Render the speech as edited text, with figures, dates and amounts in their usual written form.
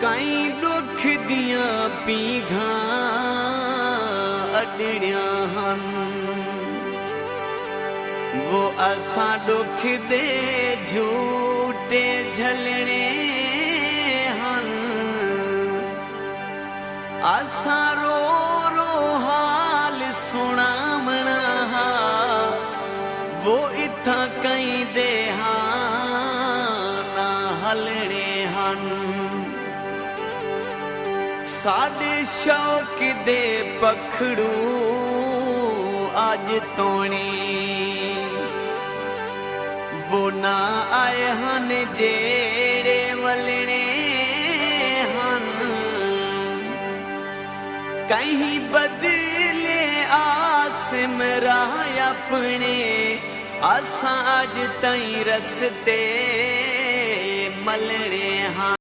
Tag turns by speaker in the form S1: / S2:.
S1: कई दुख दिया पीघा अड़िया हन वो असा दुख दे झूठे झलने हन असा रो रो हाल सुनामना वो इथा कई दे ना हलने हन साडे शौक दे पखड़ू आज तोणी वो ना आए हन जेड़े वलने हन कहीं बदले आस मेरा अपने असा अज तई रस्ते मलने हाँ।